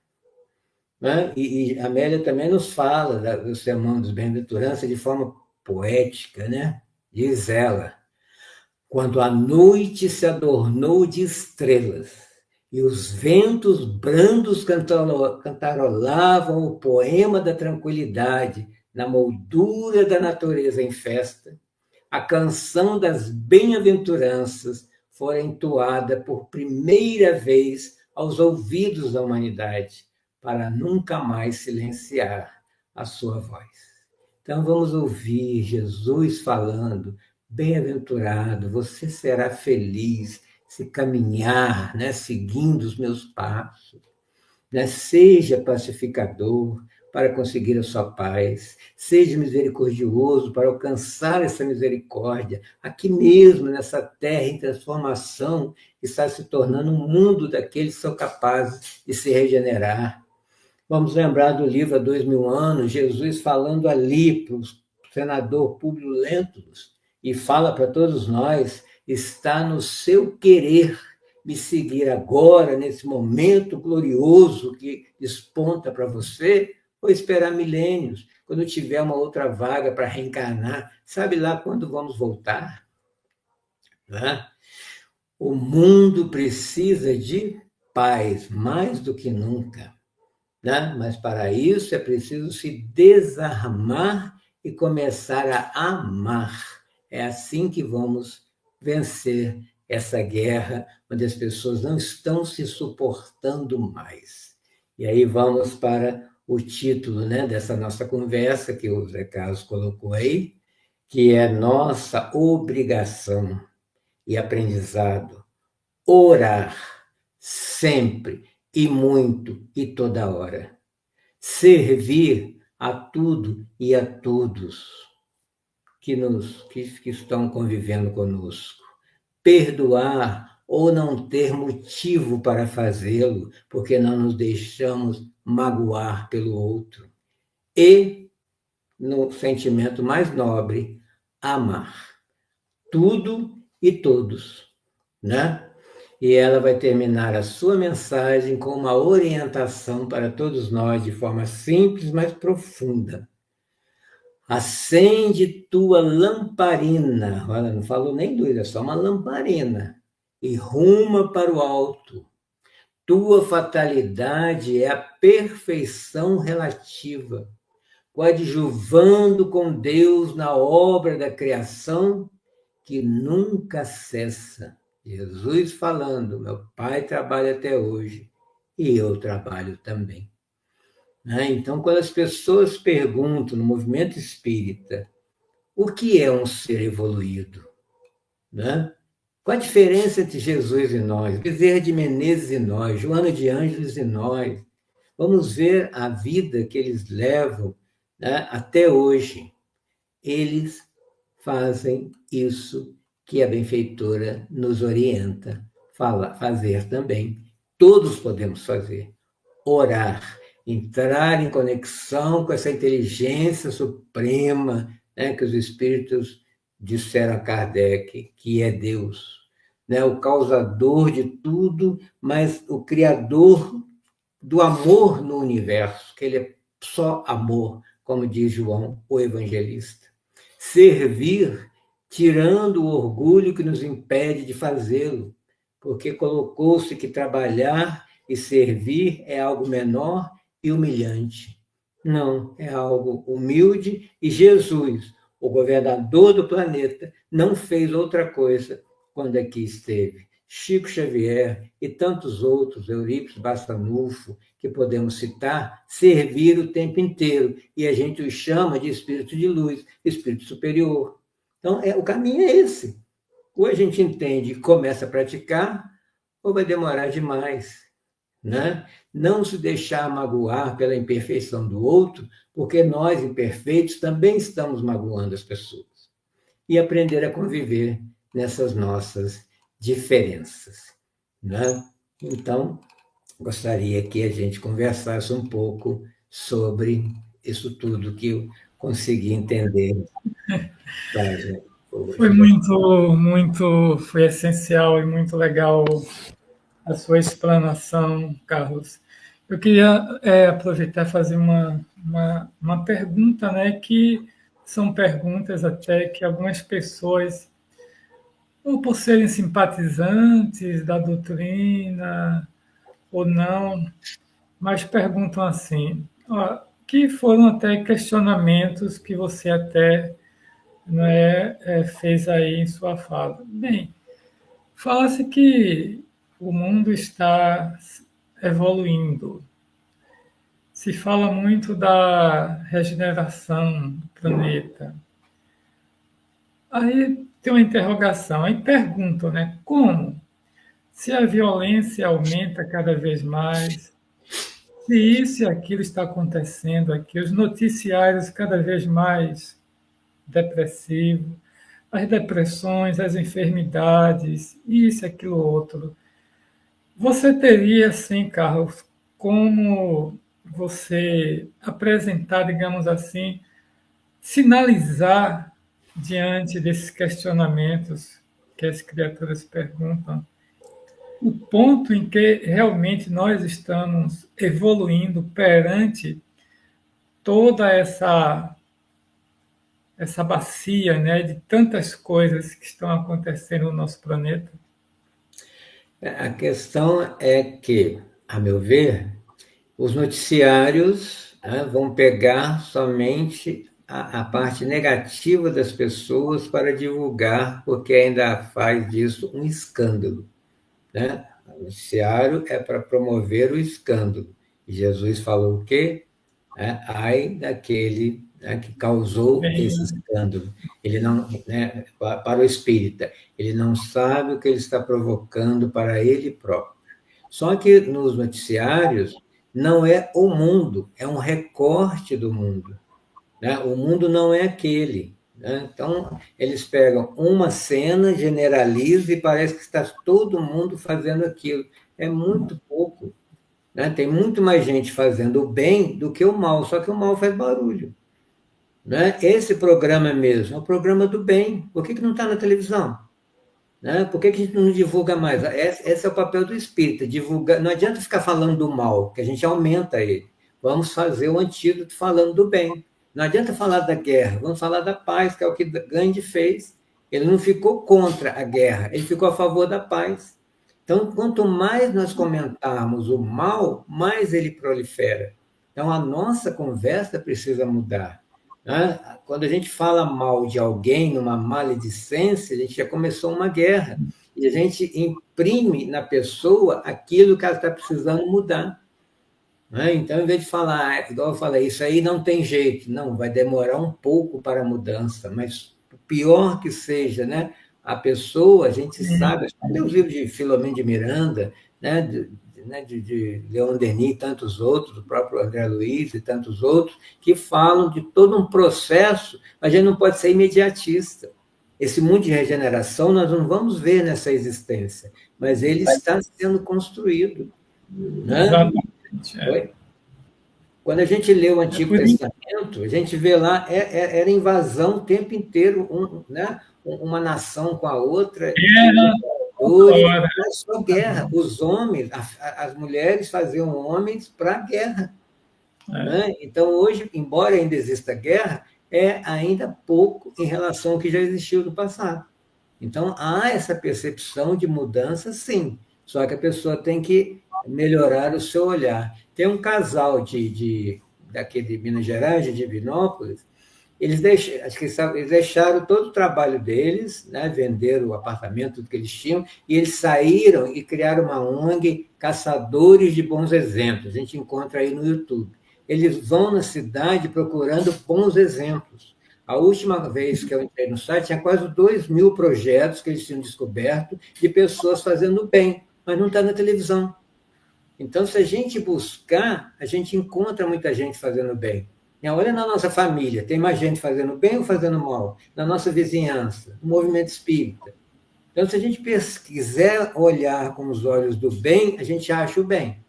Né? E a Amélia também nos fala do Sermão dos Bem-aventuranças de forma poética, né? Diz ela, quando a noite se adornou de estrelas e os ventos brandos cantarolavam o poema da tranquilidade na moldura da natureza em festa, a canção das bem-aventuranças fora entoada por primeira vez aos ouvidos da humanidade, para nunca mais silenciar a sua voz. Então, vamos ouvir Jesus falando, bem-aventurado, você será feliz se caminhar, né, seguindo os meus passos. Né? Seja pacificador para conseguir a sua paz, seja misericordioso para alcançar essa misericórdia, aqui mesmo, nessa terra em transformação, que está se tornando um mundo daqueles que são capazes de se regenerar. Vamos lembrar do livro Há 2000 anos, Jesus falando ali para o senador Públio Lentulus, e fala para todos nós, está no seu querer me seguir agora, nesse momento glorioso que desponta para você, ou esperar milênios, quando tiver uma outra vaga para reencarnar, sabe lá quando vamos voltar? Né? O mundo precisa de paz, mais do que nunca. né? Mas para isso é preciso se desarmar e começar a amar. É assim que vamos vencer essa guerra, onde as pessoas não estão se suportando mais. E aí vamos para o título, né, dessa nossa conversa, que o Zé Carlos colocou aí, que é nossa obrigação e aprendizado: orar sempre e muito e toda hora. Servir a tudo e a todos que estão convivendo conosco. Perdoar ou não ter motivo para fazê-lo, porque não nos deixamos magoar pelo outro. E, no sentimento mais nobre, amar tudo e todos, né? E ela vai terminar a sua mensagem com uma orientação para todos nós de forma simples, mas profunda. Acende tua lamparina, olha, não falou nem luz, é só uma lamparina, e ruma para o alto. Tua fatalidade é a perfeição relativa, coadjuvando com Deus na obra da criação que nunca cessa. Jesus falando: meu Pai trabalha até hoje e eu trabalho também. Então, quando as pessoas perguntam no movimento espírita o que é um ser evoluído, né? Qual a diferença entre Jesus e nós, Bezerra de Menezes e nós, Joana de Ângeles e nós? Vamos ver a vida que eles levam, né, até hoje. Eles fazem isso que a benfeitora nos orienta a fazer também. Todos podemos fazer. Orar, entrar em conexão com essa inteligência suprema, né, que os espíritos disseram a Kardec, que é Deus, né, o causador de tudo, mas o criador do amor no universo, que ele é só amor, como diz João, o evangelista. Servir, tirando o orgulho que nos impede de fazê-lo, porque colocou-se que trabalhar e servir é algo menor e humilhante. Não, é algo humilde, e Jesus, o governador do planeta, não fez outra coisa quando aqui esteve. Chico Xavier e tantos outros, Eurípides Bassanufo, que podemos citar, serviram o tempo inteiro, e a gente os chama de espírito de luz, espírito superior. Então, o caminho é esse. Ou a gente entende e começa a praticar, ou vai demorar demais, né? Não se deixar magoar pela imperfeição do outro, porque nós, imperfeitos, também estamos magoando as pessoas. E aprender a conviver nessas nossas diferenças, né? Então, gostaria que a gente conversasse um pouco sobre isso tudo que eu consegui entender. Foi foi essencial e muito legal a sua explanação, Carlos. Eu queria aproveitar e fazer uma pergunta, né, que são perguntas até que algumas pessoas, ou por serem simpatizantes da doutrina ou não, mas perguntam assim, que foram até questionamentos que você até, né, fez aí em sua fala. Bem, fala-se que o mundo está evoluindo. Se fala muito da regeneração do planeta. Aí tem uma interrogação, aí perguntam, né? Como? Se a violência aumenta cada vez mais, se isso e aquilo está acontecendo aqui, os noticiários cada vez mais depressivos, as depressões, as enfermidades, isso e aquilo outro. Você teria, sim, Carlos, como você apresentar, digamos assim, sinalizar diante desses questionamentos que as criaturas perguntam, o ponto em que realmente nós estamos evoluindo perante toda essa bacia, né, de tantas coisas que estão acontecendo no nosso planeta? A questão é que, a meu ver, os noticiários, né, vão pegar somente a parte negativa das pessoas para divulgar, porque ainda faz disso um escândalo, né? O noticiário é para promover o escândalo. E Jesus falou o quê? Ai daquele, né, que causou esse Bem, escândalo. Ele não, né, para o espírita, ele não sabe o que ele está provocando para ele próprio. Só que nos noticiários não é o mundo, é um recorte do mundo, né? O mundo não é aquele, né? Então, eles pegam uma cena, generalizam e parece que está todo mundo fazendo aquilo. É muito pouco, né? Tem muito mais gente fazendo o bem do que o mal, só que o mal faz barulho, né? Esse programa mesmo é o programa do bem. Por que não está na televisão? Né? Por que a gente não divulga mais? Esse é o papel do espírita, divulgar. Não adianta ficar falando do mal, que a gente aumenta ele. Vamos fazer o antídoto falando do bem. Não adianta falar da guerra, vamos falar da paz, que é o que Gandhi fez. Ele não ficou contra a guerra, ele ficou a favor da paz. Então, quanto mais nós comentarmos o mal, mais ele prolifera. Então, a nossa conversa precisa mudar, né? Quando a gente fala mal de alguém, numa maledicência, a gente já começou uma guerra. E a gente imprime na pessoa aquilo que ela está precisando mudar, né? Então, em vez de falar, igual eu falei, isso aí não tem jeito, não, vai demorar um pouco para a mudança, mas o pior que seja, né? A pessoa, a gente sabe, tem os livros de Filomeno de Miranda, né? De Leon Denis e tantos outros, o próprio André Luiz e tantos outros, que falam de todo um processo, mas a gente não pode ser imediatista. Esse mundo de regeneração nós não vamos ver nessa existência, mas ele está sendo construído, né? exatamente. Oi? Quando a gente lê o Antigo Testamento, a gente vê lá, era invasão o tempo inteiro, né? Uma nação com a outra, Guerra, não é só guerra. Os homens, as mulheres faziam homens para a guerra, né? Então, hoje, embora ainda exista guerra, é ainda pouco em relação ao que já existiu no passado. Então, há essa percepção de mudança, sim, só que a pessoa tem que melhorar o seu olhar. Tem um casal daqui de Minas Gerais, de Divinópolis, eles deixaram todo o trabalho deles, né, venderam o apartamento, tudo que eles tinham, e eles saíram e criaram uma ONG, Caçadores de Bons Exemplos. A gente encontra aí no YouTube. Eles vão na cidade procurando bons exemplos. A última vez que eu entrei no site, tinha quase 2.000 projetos que eles tinham descoberto de pessoas fazendo bem, mas não está na televisão. Então, se a gente buscar, a gente encontra muita gente fazendo bem. Olha na nossa família, tem mais gente fazendo bem ou fazendo mal? Na nossa vizinhança, no movimento espírita. Então, se a gente quiser olhar com os olhos do bem, a gente acha o bem.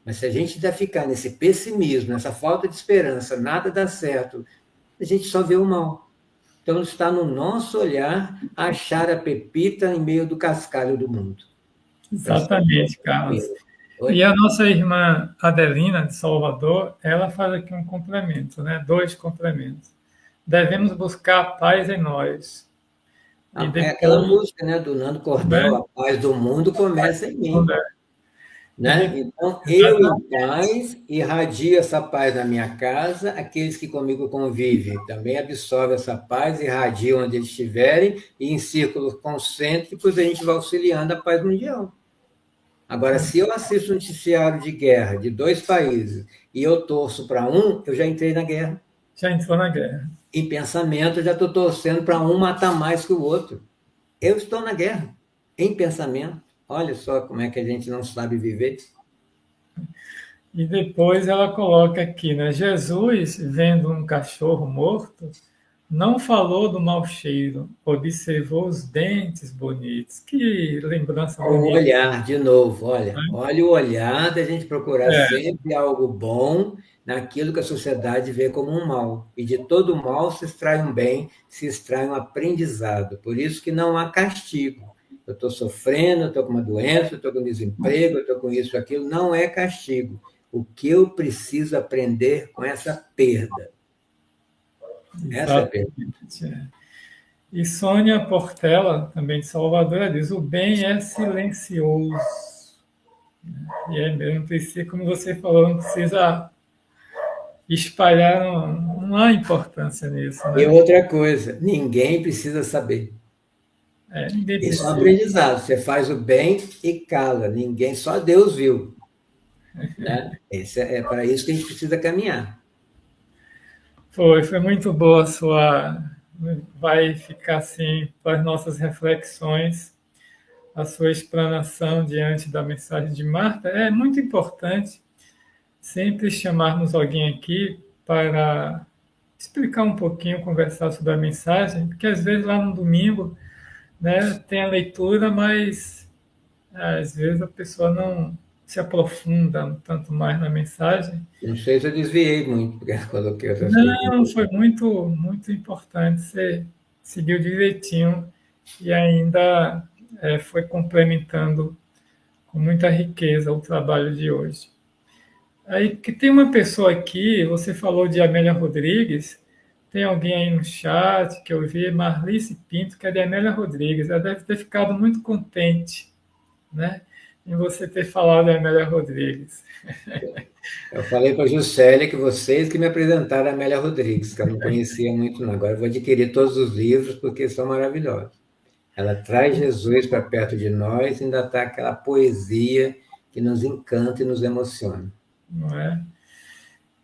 Mas se a gente ainda ficar nesse pessimismo, nessa falta de esperança, nada dá certo, a gente só vê o mal. Então, está no nosso olhar achar a pepita em meio do cascalho do mundo. exatamente, Carlos. E a nossa irmã Adelina, de Salvador, ela faz aqui um complemento, né? 2 complementos. Devemos buscar a paz em nós. E depois, é aquela música, né, do Nando Cordel, a paz do mundo começa em mim. Né? Então, eu em paz irradio essa paz na minha casa, aqueles que comigo convivem também absorvem essa paz, irradiam onde eles estiverem, e em círculos concêntricos a gente vai auxiliando a paz mundial. Agora, se eu assisto um noticiário de guerra de 2 países e eu torço para um, eu já entrei na guerra. Já entrou na guerra. Em pensamento, eu já estou torcendo para um matar mais que o outro. Eu estou na guerra, em pensamento. Olha só como é que a gente não sabe viver. E depois ela coloca aqui, né? Jesus, vendo um cachorro morto, não falou do mau cheiro, observou os dentes bonitos. Que lembrança bonita. O olhar, de novo, olha o olhar da gente procurar sempre algo bom naquilo que a sociedade vê como um mal. E de todo mal se extrai um bem, se extrai um aprendizado. Por isso que não há castigo. Eu estou sofrendo, eu estou com uma doença, eu estou com desemprego, eu estou com isso, aquilo. Não é castigo. O que eu preciso aprender com essa perda? Essa é a perda. E Sônia Portela, também de Salvador, ela diz: o bem é silencioso. E é mesmo, não precisa, como você falou, não precisa espalhar, não há importância nisso, E né? outra coisa, ninguém precisa saber. Ninguém Isso é um precisa. aprendizado. Você faz o bem e cala. Ninguém, só Deus viu. Né? É para isso que a gente precisa caminhar. Foi muito boa a sua. Vai ficar assim para as nossas reflexões, a sua explanação diante da mensagem de Marta. É muito importante sempre chamarmos alguém aqui para explicar um pouquinho, conversar sobre a mensagem, porque às vezes lá no domingo, né, tem a leitura, mas às vezes a pessoa não se aprofunda tanto mais na mensagem. Não sei se eu desviei muito, porque eu coloquei outras coisas. Não, foi muito importante. Você seguiu direitinho e ainda foi complementando com muita riqueza o trabalho de hoje. Aí que tem uma pessoa aqui, você falou de Amélia Rodrigues, tem alguém aí no chat que eu vi, Marlice Pinto, que é de Amélia Rodrigues. Ela deve ter ficado muito contente, né, em você ter falado de Amélia Rodrigues. Eu falei para a Juscelia que vocês que me apresentaram a Amélia Rodrigues, que eu não conhecia muito, não. Agora eu vou adquirir todos os livros, porque são maravilhosos. Ela traz Jesus para perto de nós e ainda está aquela poesia que nos encanta e nos emociona. Não é?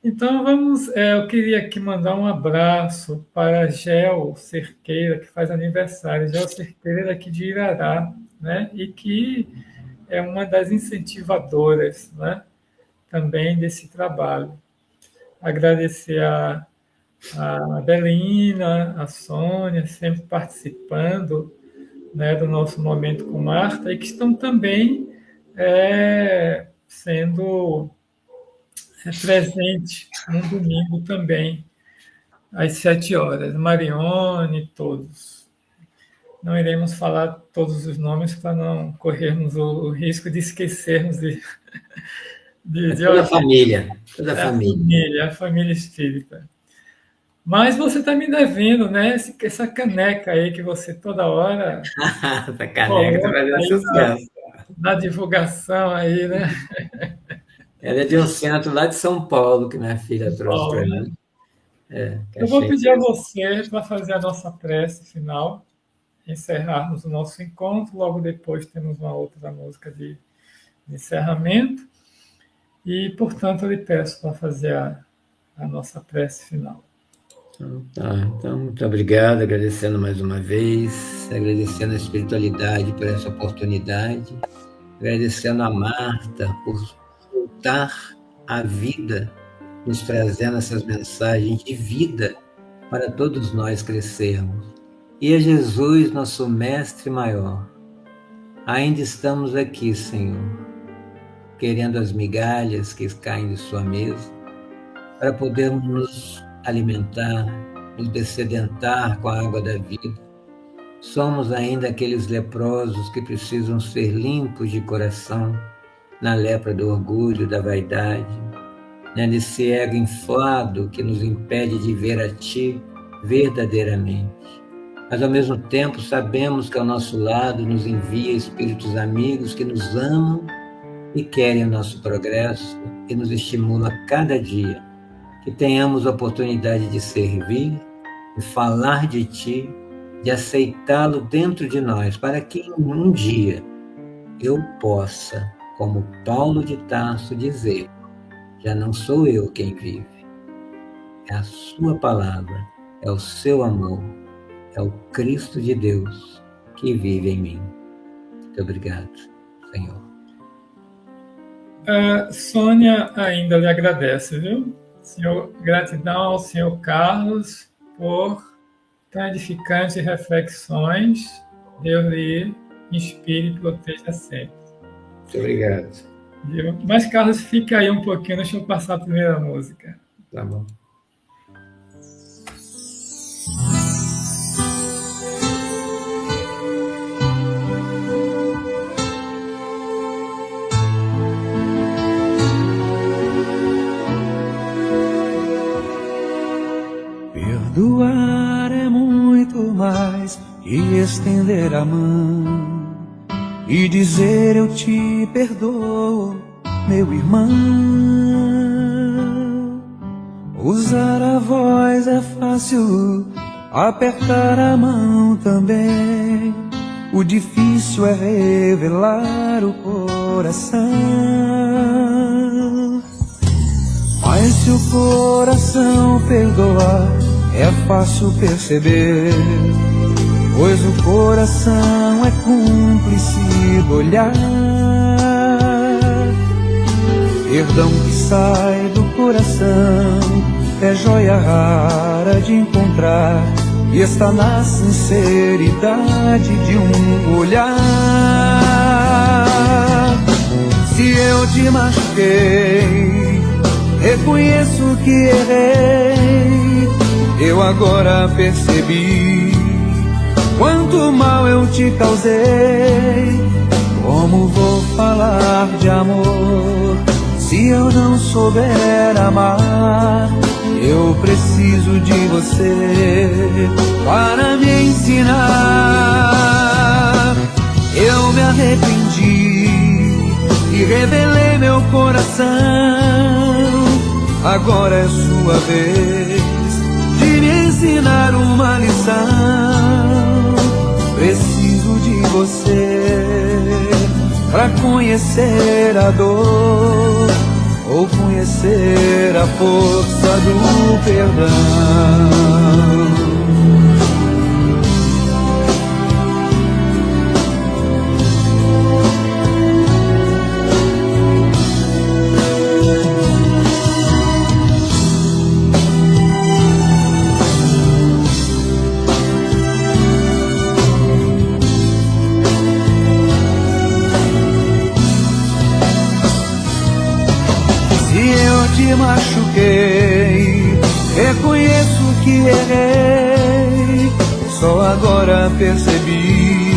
Então vamos, eu queria aqui mandar um abraço para a Gel Cerqueira, que faz aniversário. Gel Cerqueira é daqui de Irará, né? E que é uma das incentivadoras, né, também desse trabalho. Agradecer a Belina, a Sônia, sempre participando, né, do nosso momento com Marta, e que estão também sendo presente no domingo também, às 7 horas. Marione, todos. Não iremos falar todos os nomes para não corrermos o risco de esquecermos de Toda a família, toda a família. A família espírita. Mas você está me devendo, né? Essa caneca aí que você toda hora essa caneca está fazendo sucesso. Na divulgação aí, né? Ela é de um centro lá de São Paulo, que minha filha trouxe para mim. Eu vou pedir a você para fazer a nossa prece final, encerrarmos o nosso encontro. Logo depois temos uma outra música de encerramento. E, portanto, eu lhe peço para fazer a nossa prece final. Então, muito obrigado, agradecendo mais uma vez, agradecendo a espiritualidade por essa oportunidade, agradecendo a Marta por voltar à vida, nos trazendo essas mensagens de vida para todos nós crescermos. E a Jesus, nosso Mestre maior, ainda estamos aqui, Senhor, querendo as migalhas que caem de sua mesa, para podermos nos alimentar, nos dessedentar com a água da vida. Somos ainda aqueles leprosos que precisam ser limpos de coração, na lepra do orgulho, da vaidade, nesse ego inflado que nos impede de ver a Ti verdadeiramente. Mas, ao mesmo tempo, sabemos que ao nosso lado nos envia espíritos amigos que nos amam e querem o nosso progresso e nos estimulam a cada dia que tenhamos a oportunidade de servir, de falar de Ti, de aceitá-lo dentro de nós, para que um dia eu possa, como Paulo de Tarso, dizer: já não sou eu quem vive, é a sua palavra, é o seu amor, é o Cristo de Deus que vive em mim. Muito obrigado, Senhor. Sônia ainda lhe agradece, viu? Senhor, gratidão ao senhor Carlos por tão edificantes reflexões. Deus lhe inspire e proteja sempre. Muito obrigado. Viu? Mas, Carlos, fica aí um pouquinho, deixa eu passar a primeira música. Tá bom. Perdoar é muito mais que estender a mão e dizer eu te perdoo, meu irmão. Usar a voz é fácil, apertar a mão também. O difícil é revelar o coração. Mas se o coração perdoar, é fácil perceber, pois o coração é cúmplice do olhar. Perdão que sai do coração é joia rara de encontrar, e está na sinceridade de um olhar. Se eu te machuquei, reconheço que errei. Eu agora percebi quanto mal eu te causei. Como vou falar de amor se eu não souber amar? Eu preciso de você para me ensinar. Eu me arrependi e revelei meu coração. Agora é sua vez de me ensinar uma lição. Preciso de você para conhecer a dor, ou conhecer a força do perdão. Te machuquei, reconheço que errei. Só agora percebi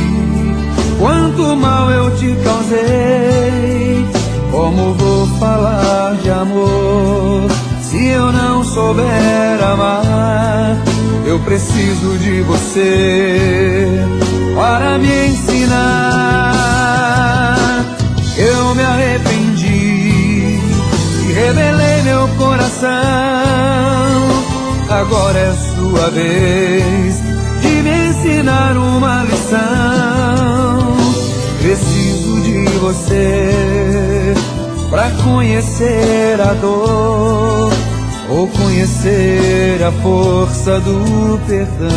quanto mal eu te causei. Como vou falar de amor se eu não souber amar? Eu preciso de você para me ensinar. Eu me arrependi, revelei meu coração. Agora é sua vez de me ensinar uma lição. Preciso de você pra conhecer a dor, ou conhecer a força do perdão.